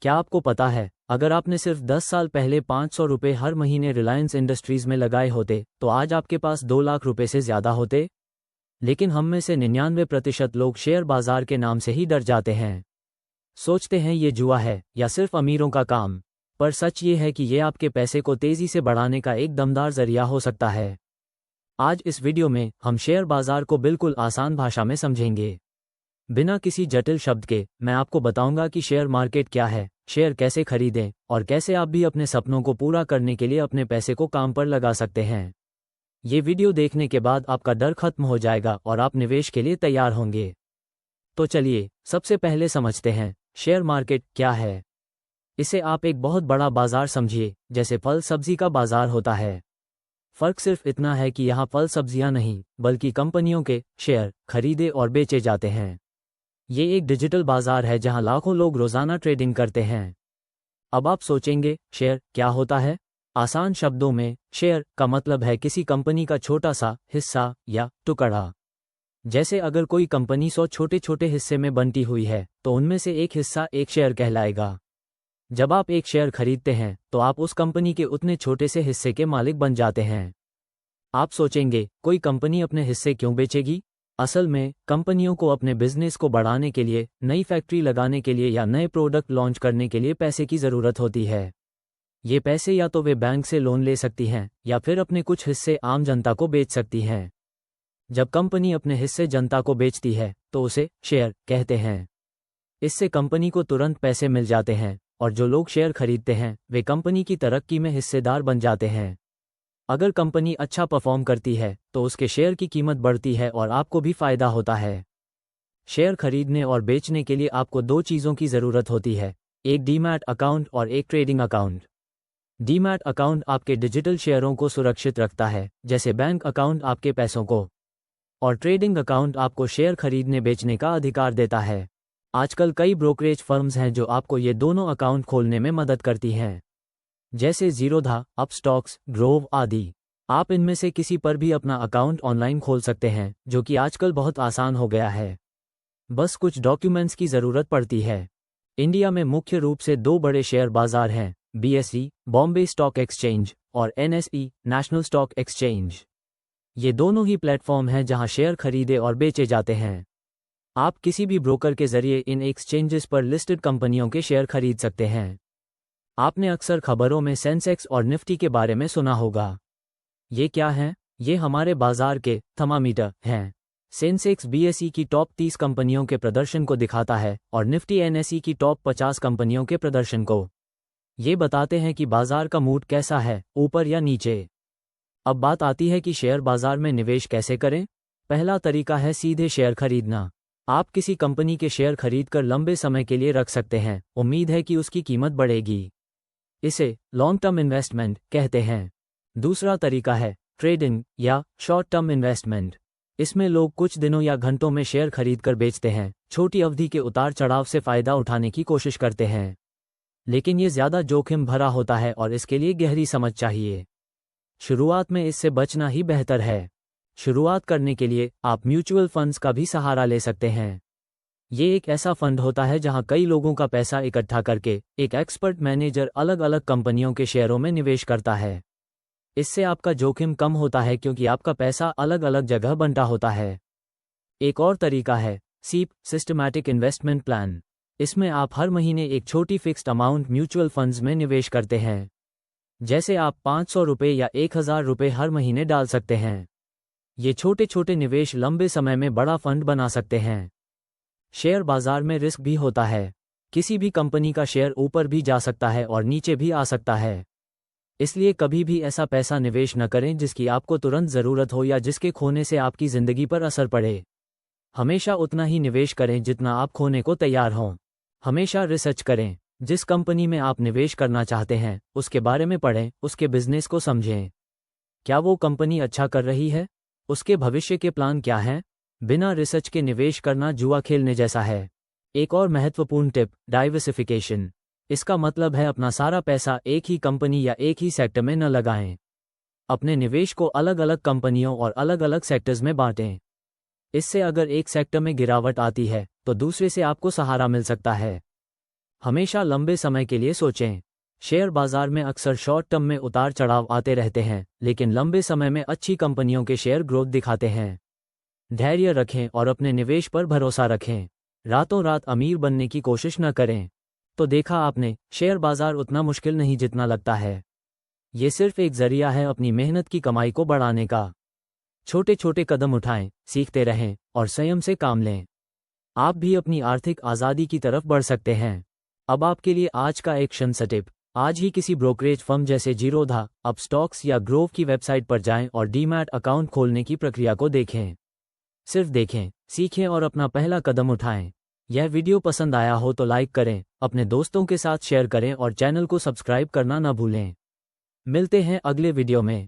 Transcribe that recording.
क्या आपको पता है, अगर आपने सिर्फ 10 साल पहले 500 रुपये हर महीने रिलायंस इंडस्ट्रीज में लगाए होते तो आज आपके पास 2 लाख रुपए से ज़्यादा होते। लेकिन हम में से 99% लोग शेयर बाजार के नाम से ही डर जाते हैं। सोचते हैं ये जुआ है या सिर्फ अमीरों का काम। पर सच ये है कि ये आपके पैसे को तेज़ी से बढ़ाने का एक दमदार जरिया हो सकता है। आज इस वीडियो में हम शेयर बाजार को बिल्कुल आसान भाषा में समझेंगे। बिना किसी जटिल शब्द के मैं आपको बताऊंगा कि शेयर मार्केट क्या है, शेयर कैसे खरीदें और कैसे आप भी अपने सपनों को पूरा करने के लिए अपने पैसे को काम पर लगा सकते हैं। ये वीडियो देखने के बाद आपका डर खत्म हो जाएगा और आप निवेश के लिए तैयार होंगे। तो चलिए सबसे पहले समझते हैं शेयर मार्केट क्या है। इसे आप एक बहुत बड़ा बाजार समझिए, जैसे फल सब्जी का बाजार होता है। फर्क सिर्फ इतना है कि यहाँ फल सब्जियां नहीं बल्कि कंपनियों के शेयर खरीदे और बेचे जाते हैं। ये एक डिजिटल बाजार है जहां लाखों लोग रोजाना ट्रेडिंग करते हैं। अब आप सोचेंगे शेयर क्या होता है। आसान शब्दों में शेयर का मतलब है किसी कंपनी का छोटा सा हिस्सा या टुकड़ा। जैसे अगर कोई कंपनी 100 छोटे छोटे हिस्से में बंटी हुई है तो उनमें से एक हिस्सा एक शेयर कहलाएगा। जब आप एक शेयर खरीदते हैं तो आप उस कंपनी के उतने छोटे से हिस्से के मालिक बन जाते हैं। आप सोचेंगे कोई कंपनी अपने हिस्से क्यों बेचेगी। असल में कंपनियों को अपने बिजनेस को बढ़ाने के लिए, नई फैक्ट्री लगाने के लिए या नए प्रोडक्ट लॉन्च करने के लिए पैसे की ज़रूरत होती है। ये पैसे या तो वे बैंक से लोन ले सकती हैं या फिर अपने कुछ हिस्से आम जनता को बेच सकती हैं। जब कंपनी अपने हिस्से जनता को बेचती है तो उसे शेयर कहते हैं। इससे कंपनी को तुरंत पैसे मिल जाते हैं और जो लोग शेयर खरीदते हैं वे कंपनी की तरक्की में हिस्सेदार बन जाते हैं। अगर कंपनी अच्छा परफॉर्म करती है तो उसके शेयर की कीमत बढ़ती है और आपको भी फायदा होता है। शेयर खरीदने और बेचने के लिए आपको 2 चीज़ों की ज़रूरत होती है, एक डीमैट अकाउंट और एक ट्रेडिंग अकाउंट। डीमैट अकाउंट आपके डिजिटल शेयरों को सुरक्षित रखता है, जैसे बैंक अकाउंट आपके पैसों को, और ट्रेडिंग अकाउंट आपको शेयर खरीदने बेचने का अधिकार देता है। आजकल कई ब्रोकरेज फर्म्स हैं जो आपको ये दोनों अकाउंट खोलने में मदद करती हैं, जैसे ज़ीरोधा, अपस्टॉक्स, ग्रोव आदि। आप इनमें से किसी पर भी अपना अकाउंट ऑनलाइन खोल सकते हैं, जो कि आजकल बहुत आसान हो गया है। बस कुछ डॉक्यूमेंट्स की ज़रूरत पड़ती है। इंडिया में मुख्य रूप से 2 बड़े शेयर बाजार हैं, BSE, बॉम्बे स्टॉक एक्सचेंज, और NSE, नेशनल स्टॉक एक्सचेंज। ये दोनों ही प्लेटफॉर्म हैं जहां शेयर खरीदे और बेचे जाते हैं। आप किसी भी ब्रोकर के जरिए इन एक्सचेंजेस पर लिस्टेड कंपनियों के शेयर खरीद सकते हैं। आपने अक्सर खबरों में सेंसेक्स और निफ्टी के बारे में सुना होगा। ये क्या हैं? ये हमारे बाजार के थर्मामीटर हैं। सेंसेक्स BSE की टॉप 30 कंपनियों के प्रदर्शन को दिखाता है और निफ्टी NSE की टॉप 50 कंपनियों के प्रदर्शन को। ये बताते हैं कि बाजार का मूड कैसा है, ऊपर या नीचे। अब बात आती है कि शेयर बाजार में निवेश कैसे करें। पहला तरीका है सीधे शेयर खरीदना। आप किसी कंपनी के शेयर खरीदकर लंबे समय के लिए रख सकते हैं, उम्मीद है कि उसकी कीमत बढ़ेगी। इसे लॉन्ग टर्म इन्वेस्टमेंट कहते हैं। दूसरा तरीका है ट्रेडिंग या शॉर्ट टर्म इन्वेस्टमेंट। इसमें लोग कुछ दिनों या घंटों में शेयर खरीदकर बेचते हैं, छोटी अवधि के उतार चढ़ाव से फायदा उठाने की कोशिश करते हैं। लेकिन ये ज़्यादा जोखिम भरा होता है और इसके लिए गहरी समझ चाहिए। शुरुआत में इससे बचना ही बेहतर है। शुरुआत करने के लिए आप म्यूचुअल फंड्स का भी सहारा ले सकते हैं। ये एक ऐसा फंड होता है जहां कई लोगों का पैसा इकट्ठा करके एक एक्सपर्ट मैनेजर अलग अलग कंपनियों के शेयरों में निवेश करता है। इससे आपका जोखिम कम होता है क्योंकि आपका पैसा अलग अलग जगह बंटा होता है। एक और तरीका है SIP, सिस्टमैटिक इन्वेस्टमेंट प्लान। इसमें आप हर महीने एक छोटी फिक्स्ड अमाउंट म्यूचुअल फंड्स में निवेश करते हैं। जैसे आप 500 रुपये या 1000 रुपये हर महीने डाल सकते हैं। ये छोटे छोटे निवेश लंबे समय में बड़ा फंड बना सकते हैं। शेयर बाजार में रिस्क भी होता है। किसी भी कंपनी का शेयर ऊपर भी जा सकता है और नीचे भी आ सकता है। इसलिए कभी भी ऐसा पैसा निवेश न करें जिसकी आपको तुरंत ज़रूरत हो या जिसके खोने से आपकी ज़िंदगी पर असर पड़े। हमेशा उतना ही निवेश करें जितना आप खोने को तैयार हों। हमेशा रिसर्च करें। जिस कंपनी में आप निवेश करना चाहते हैं उसके बारे में पढ़ें, उसके बिजनेस को समझें। क्या वो कंपनी अच्छा कर रही है? उसके भविष्य के प्लान क्या हैं? बिना रिसर्च के निवेश करना जुआ खेलने जैसा है। एक और महत्वपूर्ण टिप, डाइवर्सिफिकेशन। इसका मतलब है अपना सारा पैसा एक ही कंपनी या एक ही सेक्टर में न लगाएं। अपने निवेश को अलग अलग कंपनियों और अलग अलग सेक्टर्स में बांटें। इससे अगर एक सेक्टर में गिरावट आती है तो दूसरे से आपको सहारा मिल सकता है। हमेशा लंबे समय के लिए सोचें। शेयर बाजार में अक्सर शॉर्ट टर्म में उतार चढ़ाव आते रहते हैं, लेकिन लंबे समय में अच्छी कंपनियों के शेयर ग्रोथ दिखाते हैं। धैर्य रखें और अपने निवेश पर भरोसा रखें। रातों रात अमीर बनने की कोशिश न करें। तो देखा आपने, शेयर बाजार उतना मुश्किल नहीं जितना लगता है। ये सिर्फ एक जरिया है अपनी मेहनत की कमाई को बढ़ाने का। छोटे छोटे कदम उठाएं, सीखते रहें और संयम से काम लें। आप भी अपनी आर्थिक आज़ादी की तरफ बढ़ सकते हैं। अब आपके लिए आज का एक्शन टिप। आज ही किसी ब्रोकरेज फर्म जैसे जीरोधा, अपस्टॉक्स या ग्रोव की वेबसाइट पर जाएं और डीमैट अकाउंट खोलने की प्रक्रिया को देखें। सिर्फ देखें, सीखें और अपना पहला कदम उठाएं। यह वीडियो पसंद आया हो तो लाइक करें, अपने दोस्तों के साथ शेयर करें और चैनल को सब्सक्राइब करना न भूलें। मिलते हैं अगले वीडियो में।